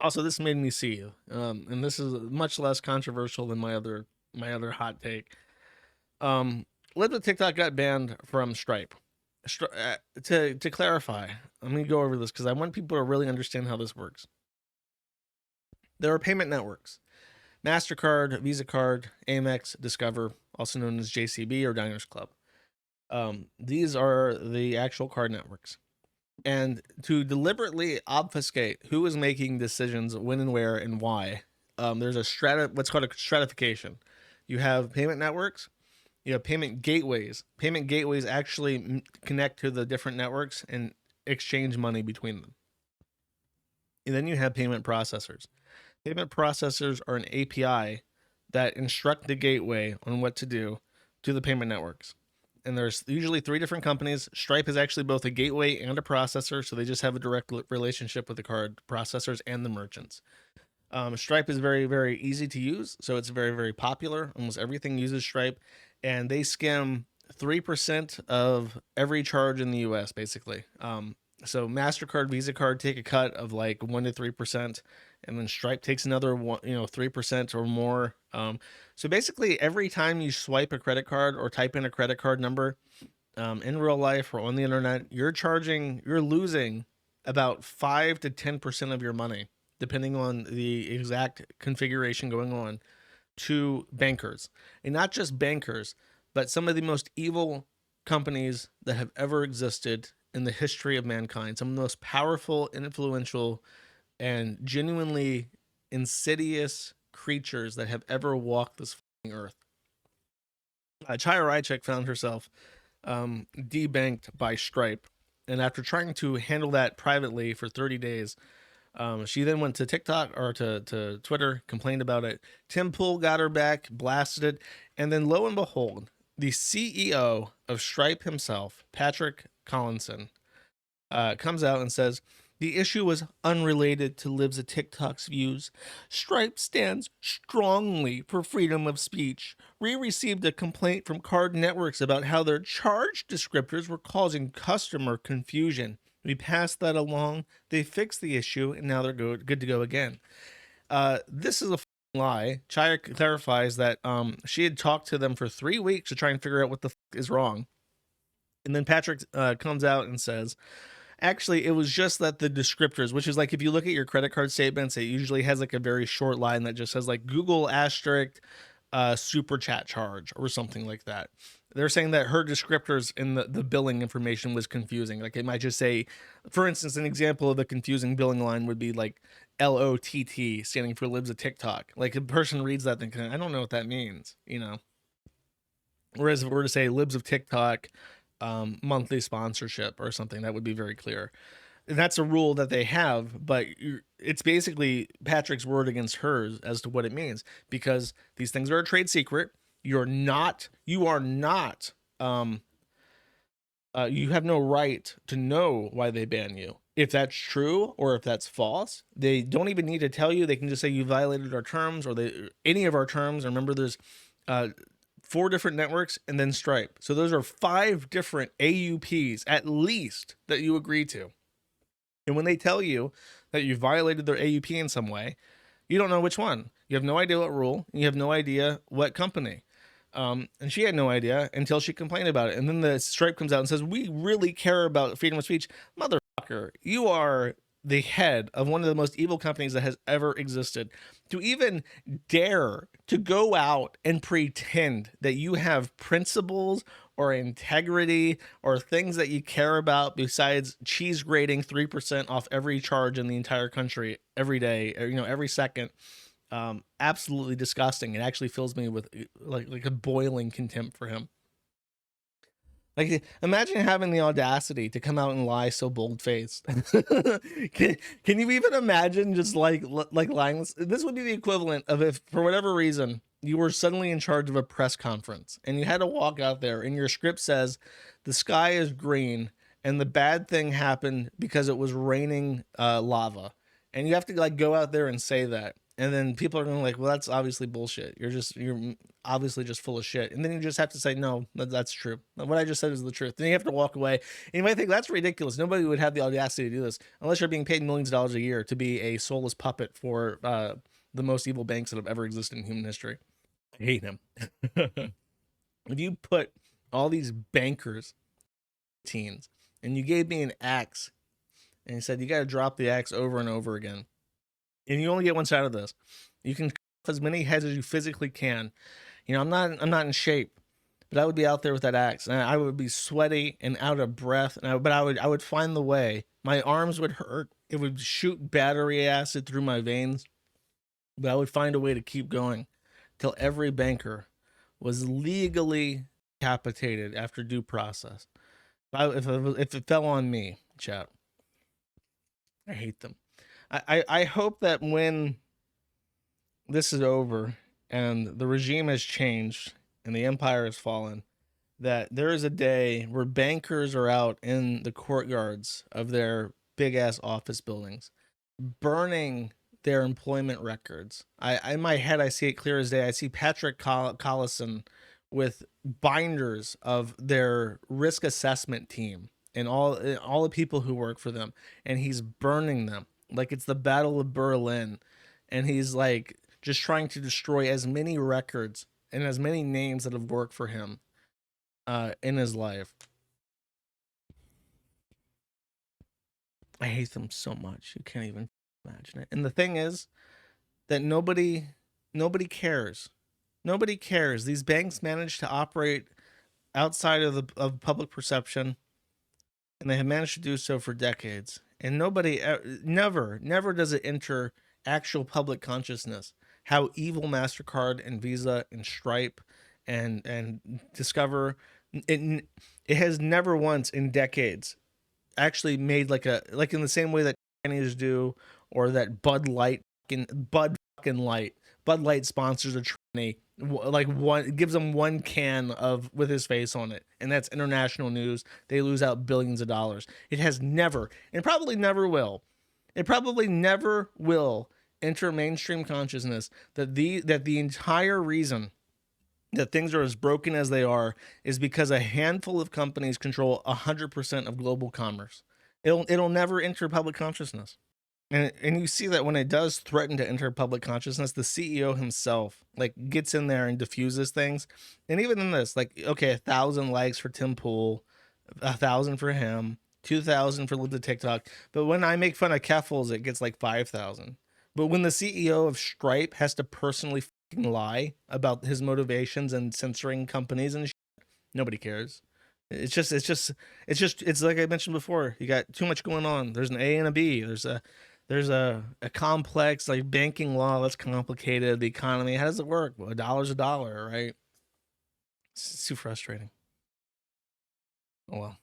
Also, this made me see, and this is much less controversial than my other hot take. Libs of TikTok got banned from Stripe. To clarify, I'm gonna go over this because I want people to really understand how this works. There are payment networks: Mastercard, Visa Card, Amex, Discover, also known as JCB or Diners Club. These are the actual card networks. And to deliberately obfuscate who is making decisions, when and where and why, there's what's called a stratification. You have payment networks, you have payment gateways. Payment gateways actually connect to the different networks and exchange money between them. And then you have payment processors. Payment processors are an API that instruct the gateway on what to do to the payment networks. And there's usually three different companies. Stripe is actually both a gateway and a processor, so they just have a direct relationship with the card processors and the merchants. Stripe is very, very easy to use, so it's very, very popular. Almost everything uses Stripe, and they skim 3% of every charge in the US, basically. So MasterCard, Visa Card take a cut of like 1 to 3%, and then Stripe takes another 3% or more. So basically, every time you swipe a credit card or type in a credit card number in real life or on the internet, you're losing about 5 to 10% of your money, depending on the exact configuration going on, to bankers. And not just bankers, but some of the most evil companies that have ever existed in the history of mankind. Some of the most powerful, influential, and genuinely insidious creatures that have ever walked this earth. Chaya Raichik found herself debanked by Stripe, and after trying to handle that privately for 30 days, she then went to TikTok or to Twitter, complained about it. Tim Pool got her back, blasted it, and then lo and behold, the CEO of Stripe himself, Patrick Collinson, comes out and says, the issue was unrelated to Libs of TikTok's views. Stripe stands strongly for freedom of speech. We received a complaint from card networks about how their charge descriptors were causing customer confusion. We passed that along. They fixed the issue, and now they're good to go again. This is a lie. Chaya clarifies that she had talked to them for 3 weeks to try and figure out what the is wrong. And then Patrick comes out and says, actually, it was just that the descriptors, which is like if you look at your credit card statements, it usually has like a very short line that just says like Google asterisk super chat charge or something like that. They're saying that her descriptors in the billing information was confusing. Like it might just say, for instance, an example of the confusing billing line would be like LOTT, standing for Libs of TikTok. Like a person reads that thinking, I don't know what that means, you know? Whereas if we were to say Libs of TikTok, monthly sponsorship or something, that would be very clear. And that's a rule that they have, but it's basically Patrick's word against hers as to what it means, because these things are a trade secret. You are not, you have no right to know why they ban you. If that's true or if that's false, they don't even need to tell you. They can just say you violated our terms or any of our terms. Remember, there's 4 different networks and then Stripe. So those are 5 different AUPs at least that you agree to. And when they tell you that you violated their AUP in some way, you don't know which one. You have no idea what rule. You have no idea what company. And she had no idea until she complained about it. And then the Stripe comes out and says, we really care about freedom of speech. Motherfucker, you are the head of one of the most evil companies that has ever existed. To even dare to go out and pretend that you have principles or integrity or things that you care about besides cheese grating 3% off every charge in the entire country every day, every second. Absolutely disgusting. It actually fills me with like a boiling contempt for him. Like, imagine having the audacity to come out and lie so bold-faced. can you even imagine just like lying? This would be the equivalent of if, for whatever reason, you were suddenly in charge of a press conference and you had to walk out there and your script says the sky is green and the bad thing happened because it was raining lava, and you have to like go out there and say that. And then people are going to like, well, that's obviously bullshit. You're obviously just full of shit. And then you just have to say, no, that's true. What I just said is the truth. Then you have to walk away. And you might think that's ridiculous. Nobody would have the audacity to do this unless you're being paid millions of dollars a year to be a soulless puppet for the most evil banks that have ever existed in human history. I hate him. If you put all these bankers, teens, and you gave me an axe and you said, you got to drop the axe over and over again, and you only get one side of this, you can cut off as many heads as you physically can. You know, I'm not in shape, but I would be out there with that axe, and I would be sweaty and out of breath. And I would find the way. My arms would hurt. It would shoot battery acid through my veins, but I would find a way to keep going till every banker was legally decapitated after due process. If it fell on me, chat, I hate them. I hope that when this is over and the regime has changed and the empire has fallen, that there is a day where bankers are out in the courtyards of their big ass office buildings, burning their employment records. In my head, I see it clear as day. I see Patrick Collison with binders of their risk assessment team and all the people who work for them, and he's burning them like it's the Battle of Berlin, and he's like just trying to destroy as many records and as many names that have worked for him in his life. I hate them so much. You can't even imagine it. And the thing is that nobody cares. Nobody cares. These banks manage to operate outside of public perception, and they have managed to do so for decades. And nobody never does it enter actual public consciousness how evil MasterCard and Visa and Stripe and Discover, it has never once in decades actually made like in the same way that Chinese do, or that Bud Light sponsors a tranny, like one gives them one can of with his face on it, and that's international news. They lose out billions of dollars. It has never, and probably never will. It probably never will enter mainstream consciousness that the entire reason that things are as broken as they are is because a handful of companies control 100% of global commerce. It'll never enter public consciousness. And you see that when it does threaten to enter public consciousness, the CEO himself like gets in there and diffuses things. And even in this, like, okay, 1,000 likes for Tim Pool, 1,000 for him, 2,000 for Libs TikTok. But when I make fun of Keffels, it gets like 5,000. But when the CEO of Stripe has to personally lie about his motivations and censoring companies and shit, nobody cares. It's like I mentioned before. You got too much going on. There's an A and a B. There's a complex like banking law that's complicated. The economy, how does it work? Well, a dollar's a dollar, right? It's too frustrating. Oh well.